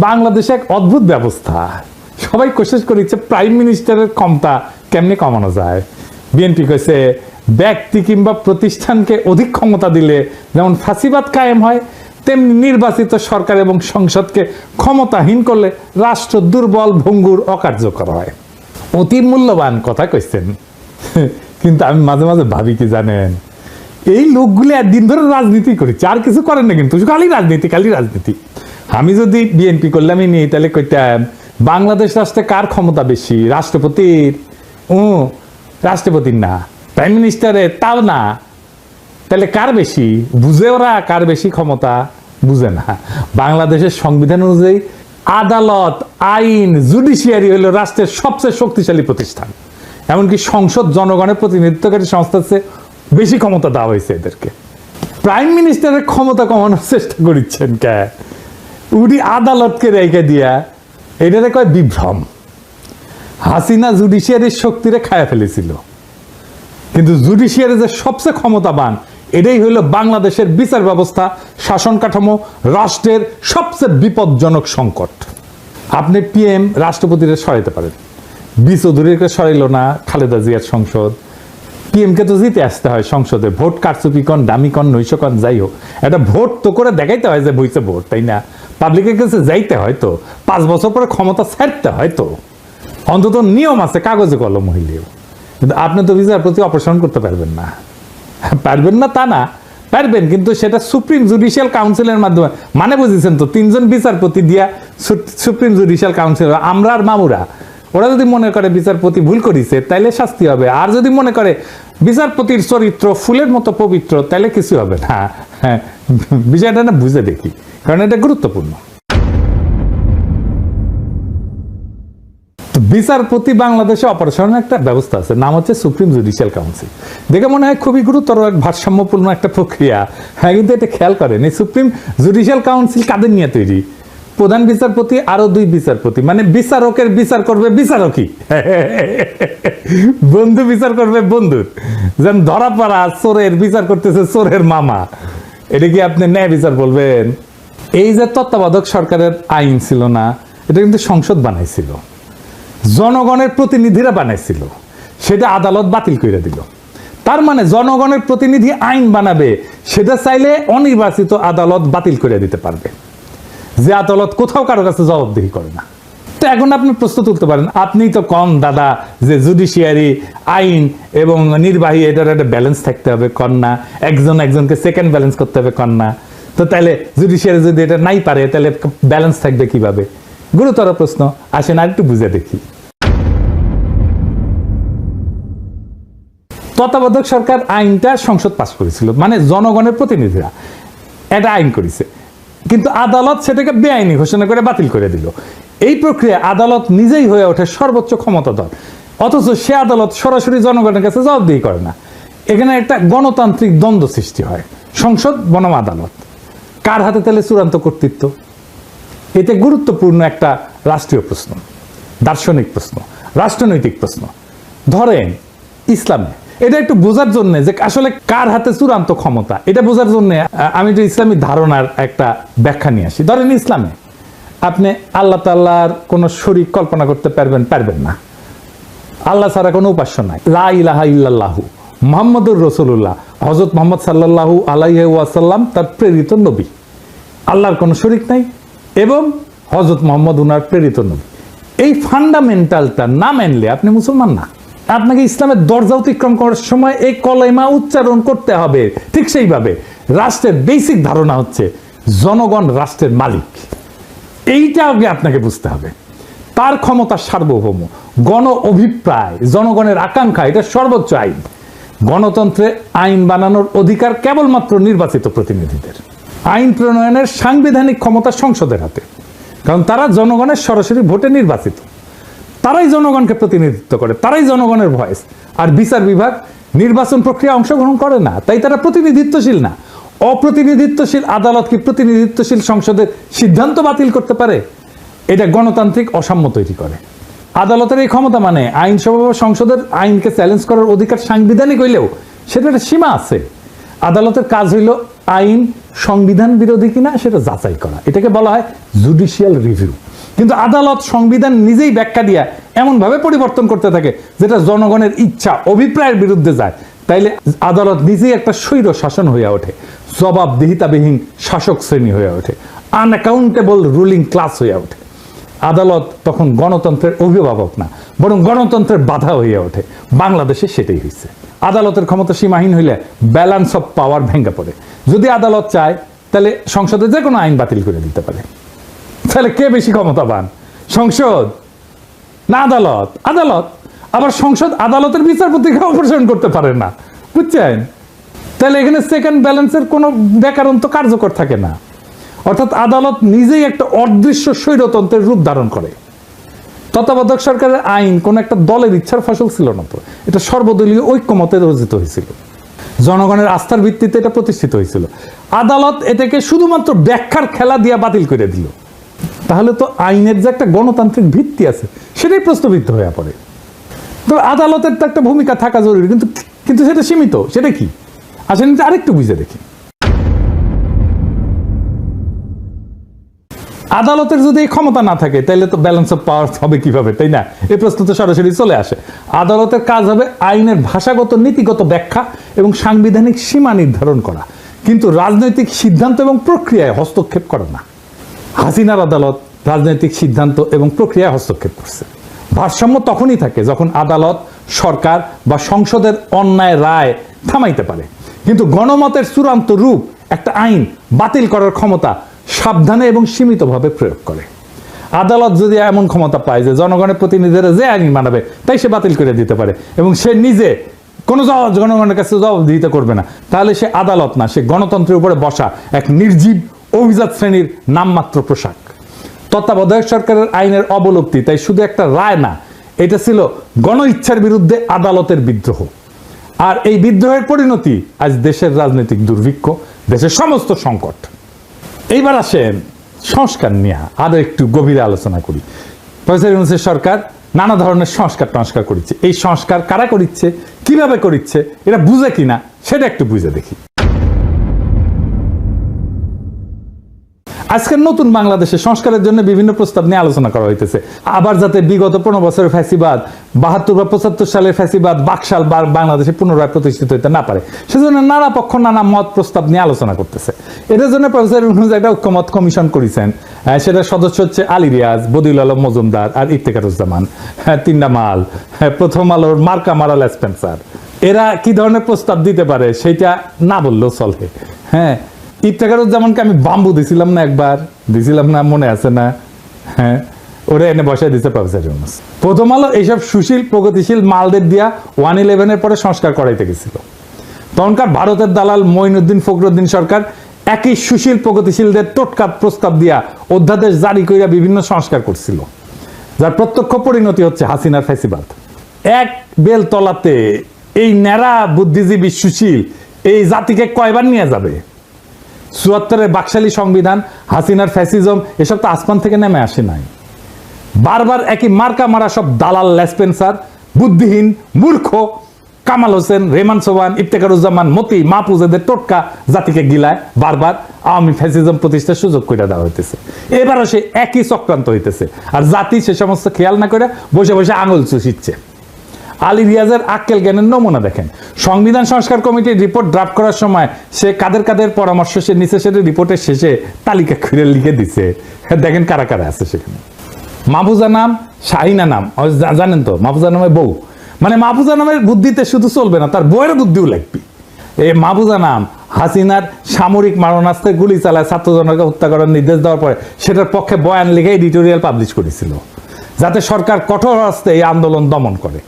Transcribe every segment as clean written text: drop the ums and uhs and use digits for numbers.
বাংলাদেশে এক অদ্ভুত ব্যবস্থা, সবাই কোশিশ করেছে প্রাইম মিনিস্টারের ক্ষমতা কেমনে কমানো যায়। বিএনপি কইছে ব্যক্তি কিংবা প্রতিষ্ঠানকে অধিক ক্ষমতা দিলে যেমন ফাঁসিবাদ কায়েম হয়, তেমনি নির্বাচিত সরকার এবং সংসদকে ক্ষমতাহীন করলে রাষ্ট্র দুর্বল, ভঙ্গুর, অকার্যকর হয়। অতি মূল্যবান কথা কইছেন, কিন্তু আমি মাঝে মাঝে ভাবি কি জানেন, এই লোকগুলো একদিন ধরে রাজনীতি করেছে, আর কিছু করেন না, কিন্তু খালি রাজনীতি, খালি রাজনীতি। আমি যদি বিএনপি করলামই নি, তাহলে কইতাম বাংলাদেশ রাষ্ট্রে কার ক্ষমতা বেশি? রাষ্ট্রপতির? রাষ্ট্রপতির না, প্রাইম মিনিস্টারের? তাও না। তাহলে কার বেশি? বুঝে ওরা কার বেশি ক্ষমতা? বুঝে না। বাংলাদেশের সংবিধান অনুযায়ী আদালত, আইন, জুডিশিয়ারি হলো রাষ্ট্রের সবচেয়ে শক্তিশালী প্রতিষ্ঠান। এমনকি সংসদ জনগণের প্রতিনিধিত্বকারী সংস্থার চেয়ে বেশি ক্ষমতা দেওয়া হয়েছে এদেরকে। প্রাইম মিনিস্টারের ক্ষমতা কমানোর চেষ্টা করছেন কে? উনি আদালতকে রেখে দিয়া, এটাতে কয় বিভ্রম। হাসিনা জুডিশিয়ারির শক্তিরে খায়া ফেলেছিল, কিন্তু জুডিশিয়ারি যে সবচেয়ে ক্ষমতাবান, এটাই হইল বাংলাদেশের বিচার ব্যবস্থা, শাসন কাঠামো, রাষ্ট্রের সবচেয়ে বিপজ্জনক সংকট। আপনি পিএম রাষ্ট্রপতিরে সরাইতে পারেন, বি চৌধুরীকে সরাইল না খালেদা জিয়ার সংসদ। পিএমকে তো জিতে আসতে হয় সংসদে, ভোট কারচুপি কন, দামি কন, নৈশ কন, যাই হোক, একটা ভোট তো করে দেখাইতে হয় যে বইছে ভোট, তাই না? পাবলিকের কাছে যাইতে হয় তো, 5 বছর পরে ক্ষমতা ছাড়তে হয় তো, অন্তত নিয়ম আছে, কাগজে কলম হইলেও। কিন্তু আপনি তো বিচারপতি অপসারণ করতে পারবেন না। পারবেন না তা না, পারবেন, কিন্তু সেটা সুপ্রিম জুডিশিয়াল কাউন্সিলের মাধ্যমে। মানে বুঝেছেন তো, 3 জন বিচারপতি দিয়া সুপ্রিম জুডিশিয়াল কাউন্সিল, আমরা আর মামুরা, ওরা যদি মনে করে বিচারপতি ভুল করেছে তাইলে শাস্তি হবে, আর যদি মনে করে বিচারপতির চরিত্র ফুলের মতো পবিত্র তাইলে কিছু হবে না। হ্যাঁ, বিষয়টা না বুঝে দেখি, কারণ এটা গুরুত্বপূর্ণ। বিচারপতি বাংলাদেশে অপারেশনের একটা ব্যবস্থা আছে, নাম হচ্ছে সুপ্রিম জুডিশিয়াল কাউন্সিল। দেখে মনে হয় খুবই গুরুতর, ভারসাম্যপূর্ণ একটা প্রক্রিয়া। হ্যাঁ, কিন্তু এটা খেয়াল করেন, এই সুপ্রিম জুডিশিয়াল কাউন্সিল কাদের নিয়ে তৈরি? প্রধান বিচারপতি আরো 2 বিচারপতি, মানে বিচারকের বিচার করবে বিচারকই, বন্ধু বিচার করবে বন্ধুর। যেন ধরা পড়া চোরের বিচার করতেছে চোরের মামা, এটা কি আপনি ন্যায় বিচার বলবেন? এই যে তত্ত্বাবধায়ক সরকারের আইন ছিল না, এটা কিন্তু সংসদ বানাইছিল, জনগণের প্রতিনিধিরা বানাইছিল, সেটা আদালত বাতিল করে দিল। তার মানে জনগণের প্রতিনিধি আইন বানাবে, সেটা চাইলে অনির্বাচিত আদালত বাতিল করে দিতে পারবে, যে আদালত কোথাও কারো কাছে জবাবদিহি করে না। তো এখন আপনি প্রশ্ন তুলতে পারেন, আপনি তো কম দাদা যে জুডিশিয়ারি, আইন এবং নির্বাহী, এটার একটা ব্যালেন্স থাকতে হবে, কন না? একজন একজনকে সেকেন্ড ব্যালেন্স করতে হবে, কন না? তো তাহলে জুডিশিয়ারি যদি এটা নাই পারে, তাহলে ব্যালেন্স থাকবে কিভাবে? গুরুতর প্রশ্ন। আসেন আর একটু বুঝে দেখি। তত্ত্বাবধায়ক সরকার আইনটা সংসদ পাস করেছিল, মানে জনগণের প্রতিনিধিরা এটা আইন করেছে, কিন্তু আদালত সেটাকে বেআইনি ঘোষণা করে বাতিল করে দিল। এই প্রক্রিয়া আদালত নিজেই হয়ে ওঠে সর্বোচ্চ ক্ষমতাধর, অথচ সে আদালত সরাসরি জনগণের কাছে জবাবদিহি করে না। এখানে একটা গণতান্ত্রিক দ্বন্দ্ব সৃষ্টি হয়, সংসদ বনাম আদালত, কার হাতে তাহলে চূড়ান্ত কর্তৃত্ব? এতে গুরুত্বপূর্ণ একটা রাষ্ট্রীয় প্রশ্ন, দার্শনিক প্রশ্ন, রাষ্ট্রনৈতিক প্রশ্ন। ধরেন ইসলামে, এটা একটু বোঝার জন্য যে আসলে কার হাতে চূড়ান্ত ক্ষমতা, এটা বোঝার জন্য আমি যে ইসলামী ধারণার একটা ব্যাখ্যা নিয়ে আসি। ধরেন ইসলামে আপনি আল্লাহ তাআলার কোনো শরীক কল্পনা করতে পারবেন না, আল্লাহ ছাড়া কোনো উপাস্য নাই, লা ইলাহা ইল্লাল্লাহু মুহাম্মাদুর রাসূলুল্লাহ, হযরত মুহাম্মদ সাল্লাল্লাহু আলাইহি ওয়াসাল্লাম তার প্রেরিত নবী, আল্লাহর কোনো শরীক নাই এবং হযরত মুহাম্মদ উনার প্রেরিত নবী। এই ফান্ডামেন্টালটা না মানলে আপনি মুসলমান না। আপনাকে ইসলামের দরজা অতিক্রম করার সময় এই কলেমা উচ্চারণ করতে হবে। ঠিক সেইভাবে রাষ্ট্রের বেসিক ধারণা হচ্ছে জনগণ রাষ্ট্রের মালিক, এইটা আগে আপনাকে বুঝতে হবে। তার ক্ষমতা সার্বভৌম, গণ অভিপ্রায়, জনগণের আকাঙ্ক্ষা, এটা সর্বোচ্চ আইন। গণতন্ত্রে আইন বানানোর অধিকার কেবলমাত্র নির্বাচিত প্রতিনিধিদের। আইন প্রণয়নের সাংবিধানিক ক্ষমতা সংসদের হাতে, কারণ তারা জনগণের সরাসরি ভোটে নির্বাচিত, তারাই জনগণকে প্রতিনিধিত্ব করে, তারাই জনগণের ভয়েস। আর বিচার বিভাগ নির্বাচন প্রক্রিয়া অংশগ্রহণ করে না, তাই তারা প্রতিনিধিত্বশীল না। অপ্রতিনিধিত্বশীল আদালত কি প্রতিনিধিত্বশীল সংসদের সিদ্ধান্ত বাতিল করতে পারে? এটা গণতান্ত্রিক অসাম্য তৈরি করে। আদালতের এই ক্ষমতা মানে আইনসভা বা সংসদের আইনকে চ্যালেঞ্জ করার অধিকার সাংবিধানিক হইলেও সেটা একটা সীমা আছে। আদালতের কাজ হইল আইন সংবিধান বিরোধী কিনা সেটা যাচাই করা, এটাকে বলা হয় জুডিশিয়াল রিভিউ। কিন্তু আদালত সংবিধান নিজেই ব্যাখ্যা দিয়া এমনভাবে পরিবর্তন করতে থাকে যেটা জনগণের ইচ্ছা অভিপ্রায়ের বিরুদ্ধে যায়, তাইলে আদালত নিজেই একটা স্বৈর শাসন হয়ে ওঠে, জবাবদিহিতাবিহীন শাসক শ্রেণী হয়ে ওঠে, আনঅ্যাকাউন্টেবল রুলিং ক্লাস হয়ে ওঠে। আদালত তখন গণতন্ত্রের অভিভাবক না, বরং গণতন্ত্রের বাধা হয়ে ওঠে। বাংলাদেশে সেটাই হয়েছে। আদালতের ক্ষমতা সীমাহীন হইলে ব্যালেন্স অফ পাওয়ার ভেঙে পড়ে। যদি আদালত চায় তাহলে সংসদে যে কোনো আইন বাতিল করে দিতে পারে। তাহলে কে বেশি ক্ষমতাবান, সংসদ না আদালত? আদালত। আবার সংসদ আদালতের বিচারপতিকে অপসারণ করতে পারে না, বুঝছেন? তাহলে এখানে সেকেন্ড ব্যালেন্সের কোনো ব্যাকরণ তো কার্যকর থাকে না। অর্থাৎ আদালত নিজেই একটা অদৃশ্য স্বৈরতন্ত্রের রূপ ধারণ করে। তত্ত্বাবধায়ক সরকারের আইন কোন একটা দলের ইচ্ছার ফসল ছিল না, তো এটা সর্বদলীয় ঐক্যমতে রচিত হয়েছিল, জনগণের আস্থার ভিত্তিতে এটা প্রতিষ্ঠিত হয়েছিল। আদালত এটাকে শুধুমাত্র ব্যাখ্যার খেলা দিয়ে বাতিল করে দিল। তাহলে তো আইনের যে একটা গণতান্ত্রিক ভিত্তি আছে সেটাই প্রশ্নবিদ্ধ হয়ে পড়ে। তো আদালতের তো একটা ভূমিকা থাকা জরুরি, কিন্তু সেটা সীমিত। সেটা কি আসেন আরেকটু বুঝে দেখি। আদালতের যদি এই ক্ষমতা না থাকে তাহলে তো ব্যালেন্স অফ পাওয়ার হবে কিভাবে, তাই না? এই প্রশ্ন তো সরাসরি চলে আসে। আদালতের কাজ হবে আইনের ভাষাগত নীতিগত ব্যাখ্যা এবং সাংবিধানিক সীমা নির্ধারণ করা, কিন্তু রাজনৈতিক সিদ্ধান্ত এবং প্রক্রিয়ায় হস্তক্ষেপ করে না। হাসিনার আদালত রাজনৈতিক সিদ্ধান্ত এবং প্রক্রিয়ায় হস্তক্ষেপ করছে। ভারসাম্য তখনই থাকে যখন আদালত, সরকার বা সংসদের অন্যায় রায় থামাইতে পারে, কিন্তু গণমতের চূড়ান্ত রূপ একটা আইন বাতিল করার ক্ষমতা সাবধানে এবং সীমিতভাবে প্রয়োগ করে। আদালত যদি এমন ক্ষমতা পায় যে জনগণের প্রতিনিধিরা যে আইন মানাবে তাই সে বাতিল করে দিতে পারে এবং সে নিজে কোনো জনগণের কাছে জবাবদিহিতা করবে না, তাহলে সে আদালত না, সে গণতন্ত্রের উপরে বসা এক নির্জীব অভিজাত শ্রেণীর নামমাত্র পোশাক। তত্ত্বাবধায়ক সরকারের আইনের অবলুপ্তি তাই শুধু একটা রায় না, এটা ছিল গণ ইচ্ছার বিরুদ্ধে আদালতের বিদ্রোহ। আর এই বিদ্রোহের পরিণতি আজ দেশের রাজনৈতিক দুর্ভিক্ষ, দেশের সমস্ত সংকট। এইবার আসেন সংস্কার নিয়ে আরো একটু গভীরে আলোচনা করি। প্রফেসর ইউনূসের সরকার নানা ধরনের সংস্কার করেছে। এই সংস্কার কারা করিচ্ছে, কিভাবে করিচ্ছে, এটা বুঝে কিনা সেটা একটু বুঝে দেখি। আজকের নতুন বাংলাদেশে সংস্কারের জন্য বিভিন্ন প্রস্তাব নিয়ে আলোচনা করা হইতেছে। আবার যাতে বিগত 15 বছরের ফ্যাসিবাদ, 72 বা 75 সালের ফ্যাসিবাদ বাকশাল বাংলাদেশে পুনরায় প্রতিষ্ঠিত হইতে না পারে, সেজন্য নানা পক্ষ নানা মত প্রস্তাব নিয়ে আলোচনা করতেছে। এটার জন্য প্রফেসর ইউনূস একটা ঐক্যমত কমিশন করেছেন। সেটার সদস্য হচ্ছে আলী রিয়াজ, বদিউল আলম মজুমদার আর ইফতেখারুজ্জামান, তিনটা মাল, প্রথম আলোর মার্কা মারাল স্পেন্সার। এরা কি ধরনের প্রস্তাব দিতে পারে সেটা না বললেও চলে। হ্যাঁ, ইফতেখারুজ্জামানকে আমি বাম্বু দিছিলাম না, একবার দিছিলাম না, মনে আছে না? হ্যাঁ, ওরা এনে বসায় দিচ্ছে প্রফেসর ইউনূস। প্রথম আলো এইসব সুশীল প্রগতিশীল মালদের দিয়া 111-এর পরে সংস্কার করাইতে গেছিল। তখনকার ভারতের দালাল মঈনুদ্দিন ফখরুদ্দিন সরকার একই সুশীল প্রগতিশীলদের টোটকা প্রস্তাব দিয়া অধ্যাদেশ জারি করিয়া বিভিন্ন সংস্কার করছিল, যার প্রত্যক্ষ পরিণতি হচ্ছে হাসিনার ফ্যাসিবাদ। এক বেল তলাতে এই ন্যাড়া বুদ্ধিজীবী সুশীল এই জাতিকে কয়বার নিয়ে যাবে? ৭৪-এর বাকশালী সংবিধান, হাসিনার ফ্যাসিজম, এসব তো আসমান থেকে নেমে আসে নাই। বারবার একই মার্কা মারা সব দালাল লেসপেন্সার, বুদ্ধিহীন মূর্খ কামাল হোসেন, রেমান সোবান, ইফতেখারুজ্জামান, মতি, মাহফুজ, এদের টোটকা জাতিকে গিলায় বারবার আওয়ামী ফ্যাসিজম প্রতিষ্ঠার সুযোগ করে দেওয়া হইতেছে। এবারও সে একই চক্রান্ত হইতেছে, আর জাতি সে সমস্ত খেয়াল না করে বসে বসে আঙুল চুষিচ্ছে। আলী রিয়াজের আক্কেল জ্ঞানের নমুনা দেখেন। সংবিধান সংস্কার কমিটির রিপোর্ট ড্রাফট করার সময় সে কাদের পরামর্শ সে নিচে, সেটা রিপোর্টের শেষে তালিকা খুঁড়ে লিখে দিছে। দেখেন কারা কারা আছে সেখানে। মাহফুজা নাম, শাহিনা নাম, জানেন তো মাহফুজা নামের বউ, মানে মাহফুজা নামের বুদ্ধিতে শুধু চলবে না, তার বউয়ের বুদ্ধিও লাগবে। এই মাহফুজা নাম হাসিনার সামরিক মারণাস্ত্রে গুলি চালায় ছাত্রজনকে হত্যা করার নির্দেশ দেওয়ার পরে সেটার পক্ষে বয়ান লিখে এডিটোরিয়াল পাবলিশ করেছিল, যাতে সরকার কঠোর হস্তে এই আন্দোলন দমন করে।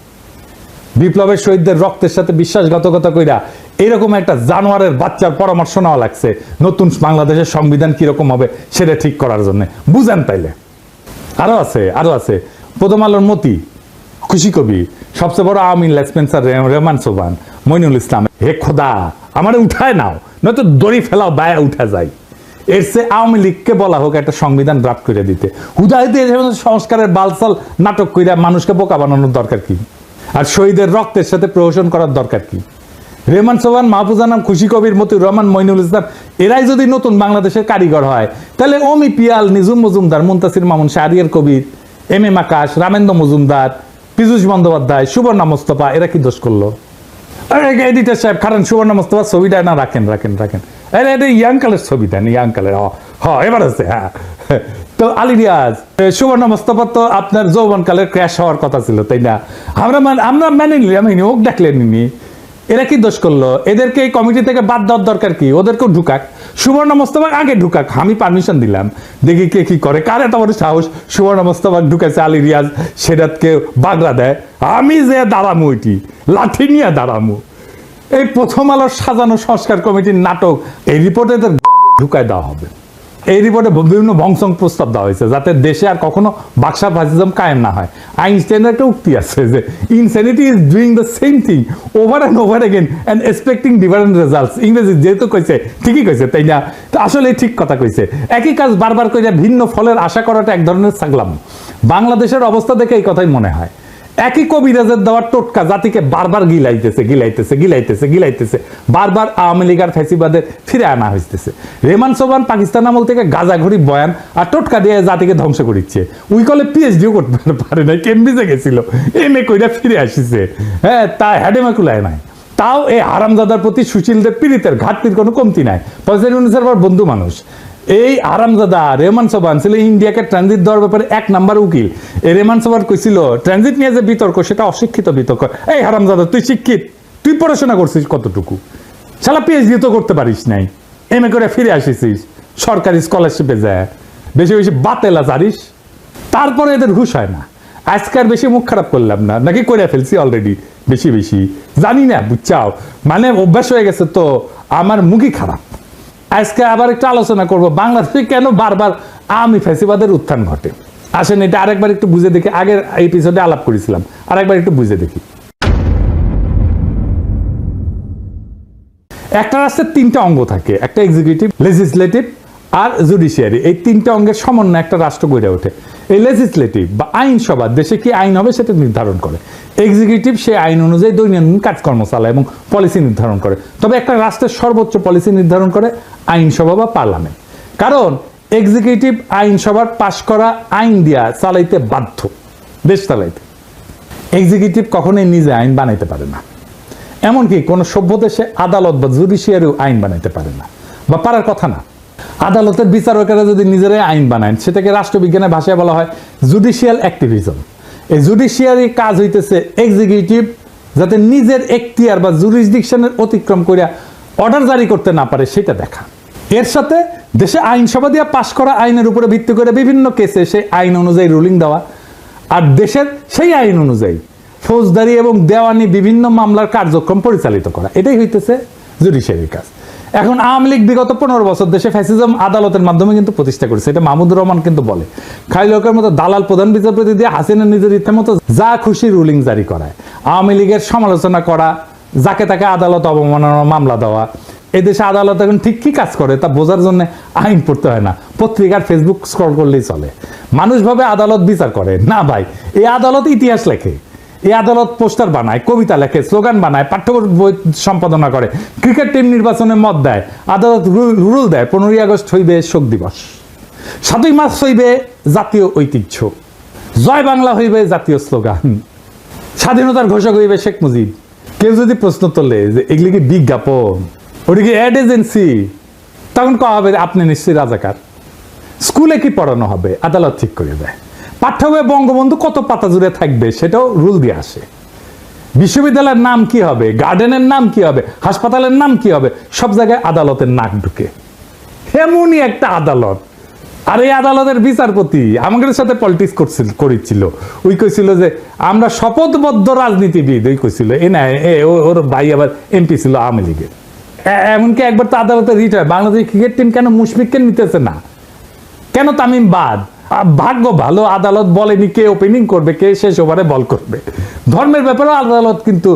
বিপ্লবের শহীদদের রক্তের সাথে বিশ্বাসঘাতকতা কইরা এরকম একটা জানোয়ারের বাচ্চার পরামর্শ নেওয়া লাগছে নতুন বাংলাদেশের সংবিধান কিরকম হবে সেটা ঠিক করার জন্য। বুঝেন তাইলে? আরো আছে প্রথম আলোর মতি, খুশি কবি, সবচেয়ে বড় আওয়ামী লেসপেন্সার রেহমান সোবান, মইনুল ইসলাম। হে খোদা, আমারে উঠায় নাও, নয়তো দড়ি ফেলাও, বায়া উঠা যায়। এর চেয়ে আওয়ামী লীগকে বলা হোক একটা সংবিধান ড্রাফট করে দিতে। হুদাহিতে সংস্কারের বালসাল নাটক কইরা মানুষকে বোকা বানানোর দরকার কি? আর শহীদের রক্তের সাথে প্রহসন করার দরকার কি? রেহমান সোবহান, মাহফুজ আনাম, খুশি কবির, মতিউর রহমান, মইনুল ইসলাম এরাই যদি নতুন বাংলাদেশের কারিগর হয়, তাহলে অমি পিয়াল, নিজুম মজুমদার, মুনতাসির মামুন, শাহরিয়ার কবির, এম আকাশ, রামেন্দ্র মজুমদার, পীযূষ বন্দ্যোপাধ্যায়, সুবর্ণা মোস্তফা এরা কি দোষ করলো? এডিটর সাহেব খারান, সুবর্ণা মোস্তফা ছবিটা না রাখেন। এটা ইয়াং কালের ছবি দেন, ইয়াং কালের। এবার আছে। হ্যাঁ, তো আলী রিয়াজ, সুবর্ণা মোস্তফা তো আপনার যৌবন কালের ক্র্যাশ হওয়ার কথা ছিল, তাই না? আমরা মেনে নিলাম, ওক ডাকলেন। এরা কি দোষ করলো? এদেরকে এই কমিটি থেকে বাদ দেওয়ার দরকার কি? ওদেরকেও ঢুকাক, সুবর্ণা মোস্তফা আগে ঢুকাক, আমি পারমিশন দিলাম, দেখি কে কি করে। কার এত বড় সাহস সুবর্ণা মোস্তফা ঢুকেছে, আলী রিয়াজ সেটাকে বাগড়া দেয়, আমি যে দাঁড়ামু, ওইটি লাঠি নিয়ে দাঁড়ামু। এই প্রথম আলোর সাজানো সংস্কার কমিটির নাটক, এই রিপোর্টে এদের ঢুকায় দেওয়া হবে। এই রিপোর্টে বিভিন্ন ভংসং প্রস্তাব দেওয়া হয়েছে, যাতে দেশে আর কখনো বাকশাল ফাসিজম কায়েম না হয়। আইনস্টাইনের একটা উক্তি আছে যে insanity is doing the same thing over and over again and expecting different results. ইংরেজি যেহেতু কইছে, ঠিকই কইছে, তাই না? তো আসলে ঠিক কথা কইছে। একই কাজ বারবার করে ভিন্ন ফলের আশা করাটা এক ধরনের ছাগলাম। বাংলাদেশের অবস্থা দেখে এই কথাই মনে হয়। একই কবিরাজের দেওয়ার টোটকা জাতিকে বারবার গিলাইতেছে, বারবার আওয়ামী লীগ আর ফ্যাসিবাদের ফিরে আনা হইতেছে। রেহমান সোবহান পাকিস্তান আমল থেকে গাজাঘড়ি বয়ান আর টোটকা দিয়ে জাতিকে ধ্বংস করিচ্ছে। উই কলে পিএইচডিও করতে পারে না, কেমব্রিজে গেছিল, এমএ কইরা ফিরে আসিছে। হ্যাঁ, তা হ্যাডেমে কুলায় নাই। তাও এই হারামজাদার প্রতি সুশীলদের পীড়িতের ঘাটতির কোনো কমতি নাই। প্রেসিডেন্ট বন্ধু মানুষ এই আরামজাদা রেহমান সোবহান ছিল ইন্ডিয়াকে ট্রানজিট দেওয়ার ব্যাপারে 1 নাম্বার উকিল। এই রেহমান সোবহান কইছিল ট্রানজিট নিয়ে যে বিতর্ক, সেটা অশিক্ষিত বিতর্ক। এই হারামজাদা, তুই শিক্ষিত, তুই পড়াশোনা করছিস কতটুকু? শালা পিএইচডি তো করতে পারিস নাই, এমএ করে ফিরে আসিস সরকারি স্কলারশিপে যায়, বেশি বেশি বাতেলা জানিস। তারপরে এদের হুশ হয় না। আজকার বেশি মুখ খারাপ করলাম না, নাকি করে ফেলছি অলরেডি বেশি জানি না, বুঝছাও, মানে অভ্যাস হয়ে গেছে তো আমার মুখই খারাপ। আজকে আবার একটু আলোচনা করব বাংলাদেশে কেন বারবার আওয়ামী ফ্যাসিবাদের উত্থান ঘটে। আসেন এটা আরেকবার একটু বুঝে দেখি। আগের এপিসোডে আলাপ করেছিলাম, আরেকবার একটু বুঝে দেখি। একটা রাষ্ট্রের 3টা অঙ্গ থাকে, একটা এক্সিকিউটিভ, লেজিসলেটিভ আর জুডিশিয়ারি। এই 3টা অঙ্গের সমন্বয়ে একটা রাষ্ট্র গড়ে ওঠে। এই লেজিসলেটিভ বা আইনসভা দেশে কি আইন হবে সেটা নির্ধারণ করে। এক্সিকিউটিভ সেই আইন অনুযায়ী দৈনন্দিন কাজকর্ম চালায় এবং পলিসি নির্ধারণ করে। তবে একটা রাষ্ট্রের সর্বোচ্চ পলিসি নির্ধারণ করে আইনসভা বা পার্লামেন্ট। কারণ এক্সিকিউটিভ আইনসভার পাশ করা আইন দিয়া চালাইতে বাধ্য, দেশ চালাইতে। এক্সিকিউটিভ কখনোই নিজে আইন বানাইতে পারে না। এমনকি কোনো সভ্য দেশে আদালত বা জুডিশিয়ারিও আইন বানাইতে পারে না, বা পারার কথা না। আদালতের বিচারকেরা যদি নিজেরাই আইন বানায়, সেটাকে রাষ্ট্রবিজ্ঞানের ভাষায় বলা হয় জুডিশিয়াল অ্যাক্টিভিজম। এই জুডিশিয়ারি কাজ হইতেছে এক্সিকিউটিভ যাতে নিজের এখতিয়ার বা জুরিসডিকশনের অতিক্রম করিয়া অর্ডার জারি করতে না পারে সেটা দেখা। এর সাথে দেশে আইনসভা দিয়ে পাশ করা আইনের উপরে ভিত্তি করে বিভিন্ন কেসে সেই আইন অনুযায়ী রুলিং দেওয়া, আর দেশের সেই আইন অনুযায়ী ফৌজদারি এবং দেওয়ানি বিভিন্ন মামলার কার্যক্রম পরিচালিত করা। এটাই হইতেছে জুডিশিয়ারির কাজ। এখন আওয়ামী লীগ বিগত 15 বছর দেশে ফ্যাসিজম আদালতের মাধ্যমে কিন্তু প্রতিষ্ঠা করেছে। এটা মাহমুদুর রহমান কিন্তু বলে, খালি লোকের মতো দালাল প্রধান বিচারপতি দিয়ে হাসিনা নিজের ইচ্ছা মতো যা খুশি রুলিং জারি করায়। আওয়ামী লীগের সমালোচনা করা, যাকে তাকে আদালত অবমাননার মামলা দেওয়া। এদেশে আদালত এখন ঠিক কি কাজ করে তা বোঝার জন্য আইন পড়তে হয় না, পত্রিকার ফেসবুক স্ক্রল করলেই চলে। মানুষ ভাবে আদালত বিচার করে না, ভাই এই আদালত ইতিহাস লেখে, এই আদালত পোস্টার বানায়, কবিতা লেখে, স্লোগান বানায়, পাঠ্য বই সম্পাদনা করে, ক্রিকেট টিম নির্বাচনে মত দেয়। আদালত রুল দেয় 15ই আগস্ট হইবে শোক দিবস, 7ই মার্চ হইবে জাতীয় ঐতিহ্য, জয় বাংলা হইবে জাতীয় স্লোগান, স্বাধীনতার ঘোষক হইবে শেখ মুজিব। কেউ যদি প্রশ্ন তোলে যে এগুলি কি বিজ্ঞাপন, ওটা কি অ্যাড এজেন্সি, তখন কওয়া হবে আপনি নিশ্চয়ই রাজাকার। স্কুলে কি পড়ানো হবে আদালত ঠিক করে দেয়। পাঠ্য বইয়ে বঙ্গবন্ধু কত পাতা জুড়ে থাকবে সেটাও রুল দিয়ে আসে। বিশ্ববিদ্যালয়ের নাম কি হবে, গার্ডেনের নাম কি হবে, হাসপাতালের নাম কি হবে, সব জায়গায় আদালতের নাক ঢুকে। এমনই একটা আদালত। আর এই আদালতের বিচারপতি আমাদের সাথে পলিটিক্স করেছিল। ওই কইছিল যে আমরা শপথবদ্ধ রাজনীতিবিদ, ওই কইছিল এ না, ওর ভাই আবার এমপি ছিল আওয়ামী লীগের। এমনকি একবার তো আদালতে রিট হয়, বাংলাদেশ ক্রিকেট টিম কেন মুশফিককে নিতেছে না, কেন তামিম বাদ। ভাগ্য ভালো আদালত বলেনি কে ওপেনিং করবে, কে শেষ ওভারে বল করবে। ধর্মের ব্যাপারে আদালত কিন্তু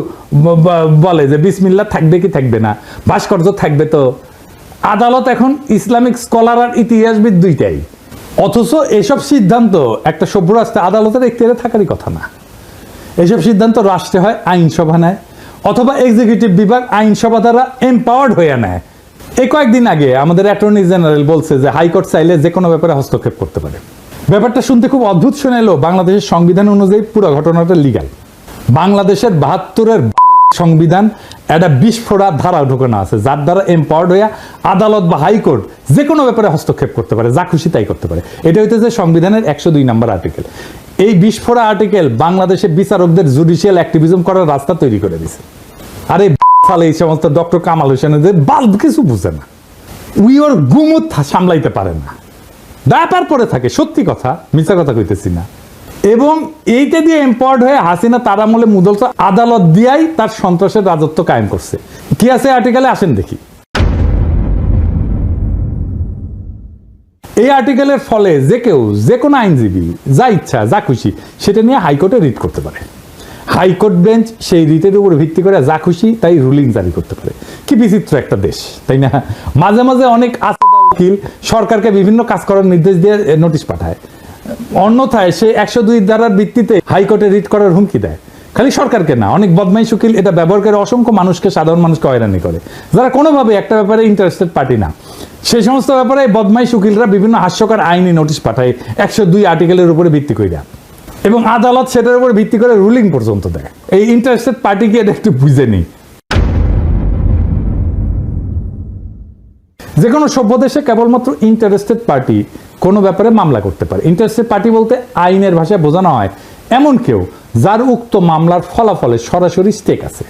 বলে যে বিসমিল্লাহ থাকবে কি থাকবে না, ভাস্কর্য থাকবে। তো আদালত এখন ইসলামিক স্কলার আর ইতিহাসবিদ দুইটাই। অথচ এসব সিদ্ধান্ত একটা সভ্য রাষ্ট্রে আদালতের এখতিয়ারে থাকারই কথা না। এসব সিদ্ধান্ত রাষ্ট্রে হয় আইনসভা নেয়, অথবা এক্সিকিউটিভ বিভাগ আইনসভা দ্বারা এম্পাওয়ার্ড হয়ে নেয়। এই কয়েকদিন আগে আমাদের অ্যাটর্নি জেনারেল বলছে যে হাইকোর্ট চাইলে যে কোনো ব্যাপারে হস্তক্ষেপ করতে পারে। ব্যাপারটা শুনতে খুব অদ্ভুত শোনালো, বাংলাদেশের সংবিধান অনুযায়ী পুরো ঘটনাটা লিগ্যাল। বাংলাদেশের 72-এর সংবিধান একটা বিস্ফোরা ধারা ঢোকানো আছে, যার দ্বারা এম্পাওয়ার্ড হইয়া আদালত বা হাইকোর্ট যে কোনো ব্যাপারে হস্তক্ষেপ করতে পারে, যা খুশি তাই করতে পারে। এটা হইতেছে সংবিধানের 102 নম্বর আর্টিকেল। এই বিস্ফোরা আর্টিকেল বাংলাদেশের বিচারকদের জুডিশিয়াল অ্যাক্টিভিজম করার রাস্তা তৈরি করে দিছে। আর এই সালে এই সমস্ত ডক্টর কামাল হোসেনের বাল্ব কিছু বুঝে না, উই ওর গুমুত সামলাইতে পারে না, ব্যাপার পরে থাকে। সত্যি কথা, মিথ্যা কথা কইতেছি না। এবং এইটা দিয়ে এম্পাওয়ার্ড হয়ে হাসিনা তার আমলে মুদল আদালত দিয়াই তার সন্ত্রাসের রাজত্ব কায়েম করছে। কি আছে আর্টিকেলে, আসেন দেখি। এই আর্টিকেলের ফলে যে কেউ, যে কোনো আইনজীবী যা ইচ্ছা যা খুশি সেটা নিয়ে হাইকোর্টে রিট করতে পারে। হাইকোর্ট বেঞ্চ সেই রিটের উপর ভিত্তি করে যা খুশি তাই রুলিং জারি করতে পারে। কি বিচিত্র একটা দেশ, তাই না? মাঝে মাঝে অনেক উকিল সরকারকে বিভিন্ন কাজ করার নির্দেশ দিয়ে নোটিশ পাঠায়, অন্যথায় সে 102 ধারার ভিত্তিতে হাইকোর্টে রিট করার হুমকি দেয়। খালি সরকারকে না, অনেক বদমাইশ উকিল এটা ব্যবহার করে অসংখ্য মানুষকে, সাধারণ মানুষকে হয়রানি করে, যারা কোনোভাবে একটা ব্যাপারে ইন্টারেস্টেড পার্টি না। সেই সমস্ত ব্যাপারে বদমাইশ উকিলরা বিভিন্ন হাস্যকর আইনি নোটিশ পাঠায় 102 আর্টিকেলের উপরে ভিত্তি করে, এবং আদালত সেটার উপর ভিত্তি করে রুলিং পর্যন্ত দেয়। এই ইন্টারেস্টেড পার্টিকে এটা একটু বুঝে নেই। যে কোনো সভ্য দেশে কেবলমাত্র ইন্টারেস্টেড পার্টি কোনো ব্যাপারে মামলা করতে পারে। ইন্টারেস্টেড পার্টি বলতে আইনের ভাষায় বোঝানো হয় এমন কেউ যার উক্ত মামলার ফলাফলে সরাসরি স্টেক আছে।